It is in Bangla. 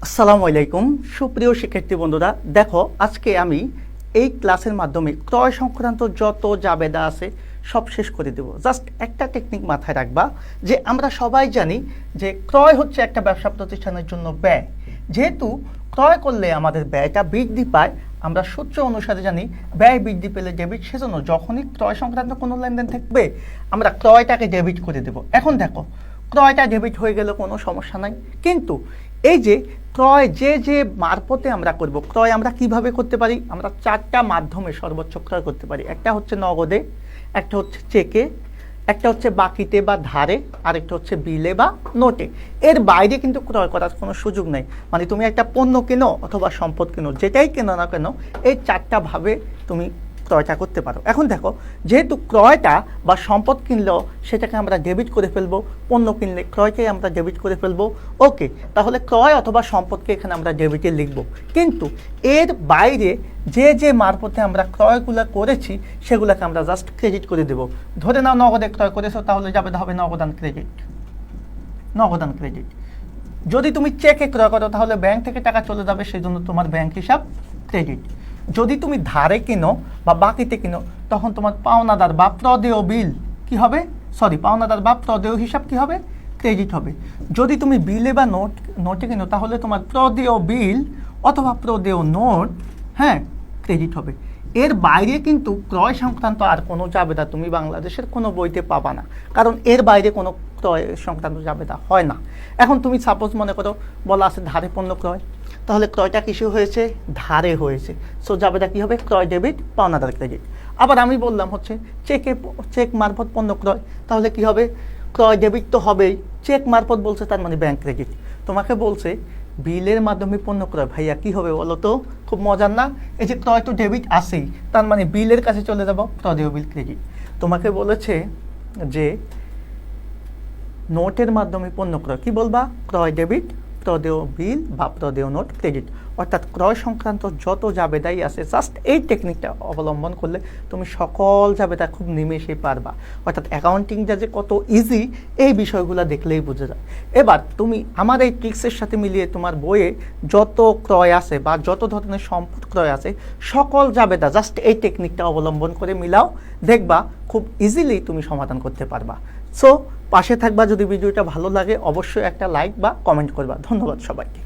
আসসালামু আলাইকুম সুপ্রিয় শিক্ষার্থী বন্ধুরা, দেখো আজকে আমি এই ক্লাসের মাধ্যমে ক্রয় সংক্রান্ত যত জাবেদা আছে সব শেষ করে দেব। জাস্ট একটা টেকনিক মাথায় রাখবা যে আমরা সবাই জানি যে ক্রয় হচ্ছে একটা ব্যবসা প্রতিষ্ঠানের জন্য ব্যয়। যেহেতু ক্রয় করলে আমাদের ব্যয়টা বৃদ্ধি পায়, আমরা সূত্র অনুসারে জানি ব্যয় বৃদ্ধি পেলে ডেবিট, সেজন্য যখনই ক্রয় সংক্রান্ত কোনো লেনদেন থাকবে আমরা ক্রয়টাকে ডেবিট করে দেব। এখন দেখো ক্রয়টা ডেবিট হয়ে গেলে কোনো সমস্যা নাই, কিন্তু এই যে ক্রয় যে মারফতে আমরা করব, ক্রয় আমরা কিভাবে করতে পারি? আমরা চারটা মাধ্যমে সর্বোচ্চ ক্রয় করতে পারি। একটা হচ্ছে নগদে, একটা হচ্ছে চেকে, একটা হচ্ছে বাকিতে বা ধারে, আরেকটা হচ্ছে বিলে বা নোটে। এর বাইরে কিন্তু ক্রয় করার কোনো সুযোগ নেই। মানে তুমি একটা পণ্য কেনো অথবা সম্পদ কেনো, যেটাই কেনো না কেন, এই চারটা ভাবে তুমি ক্রয়টা করতে পারো। এখন দেখো, যেহেতু ক্রয়টা বা সম্পদ কিনলেও সেটাকে আমরা ডেবিট করে ফেলবো, পণ্য কিনলে ক্রয়কে আমরা ডেবিট করে ফেলবো। ওকে, তাহলে ক্রয় অথবা সম্পদকে এখানে আমরা ডেবিটে লিখবো। কিন্তু এর বাইরে যে মারফতে আমরা ক্রয়গুলো করেছি সেগুলোকে আমরা জাস্ট ক্রেডিট করে দেবো। ধরে নাও নগদে ক্রয় করেছো, তাহলে যাবে হবে নগদান ক্রেডিট, নগদান ক্রেডিট। যদি তুমি চেকে ক্রয় করো তাহলে ব্যাংক থেকে টাকা চলে যাবে, সেই জন্য তোমার ব্যাংক হিসাব ক্রেডিট। যদি তুমি ধারে কিনো বা বাকিতে কিনো তখন তোমার পাওনাদার বা প্রদেয় বিল কি হবে, পাওনাদার বা প্রদেয় হিসাব কি হবে, ক্রেডিট হবে। যদি তুমি বিলে বা নোটে কিনো তাহলে তোমার প্রদেয় বিল অথবা প্রদেয় নোট ক্রেডিট হবে। এর বাইরে কিন্তু ক্রয় সংক্রান্ত আর কোনো জাবেদা তুমি বাংলাদেশের কোনো বইতে পাবা না, কারণ এর বাইরে কোনো ক্রয় সংক্রান্ত জাবেদা হয় না। এখন তুমি সাপোজ মনে করো বলা আছে ধারে পণ্য ক্রয়, তাহলে ক্রয়টা কিসে হয়েছে, ধারে হয়েছে। সো জাবেদা কি হবে, ক্রয় ডেবিট, পাওনাদার ক্রেডিট। আবার আমি বললাম হচ্ছে চেক মারফত পণ্য ক্রয়, তাহলে কি হবে, ক্রয় ডেবিট তো হবেই, চেক মারফত বলছে তার মানে ব্যাংক ক্রেডিট। তোমাকে বলছে বিলের মাধ্যমে পণ্য ক্রয়, ভাইয়া কি হবে বলো তো, খুব মজার না? এই যে ক্রয় তো ডেবিট আসেই, তার মানে বিলের কাছে চলে যাবো, প্রদেয় বিল ক্রেডিট। তোমাকে বলেছে যে নোটের মাধ্যমে পণ্য ক্রয়, কি বলবা, ক্রয় ডেবিট, প্রদেয় বিল বা প্রদেয় নোট ক্রেডিট। অর্থাৎ ক্রয় সংক্রান্ত যত জাবেদাই আছে জাস্ট এই টেকনিকটা অবলম্বন করলে তুমি সকল জাবেদা খুব নিমেষে পারবা। অর্থাৎ অ্যাকাউন্টিংটা যে কত ইজি এই বিষয়গুলো দেখলেই বোঝা যায়। এবার তুমি আমার এই ট্রিক্সের সাথে মিলিয়ে তোমার বইয়ে যত ক্রয় আছে বা যত ধরনের সম্পদ ক্রয় আছে সকল জাবেদা জাস্ট এই টেকনিকটা অবলম্বন করে মিলাও, দেখবা খুব ইজিলি তুমি সমাধান করতে পারবা। সো পাশে থাকবা। যদি ভিডিওটা ভালো লাগে অবশ্যই একটা লাইক বা কমেন্ট করবা। ধন্যবাদ সবাইকে।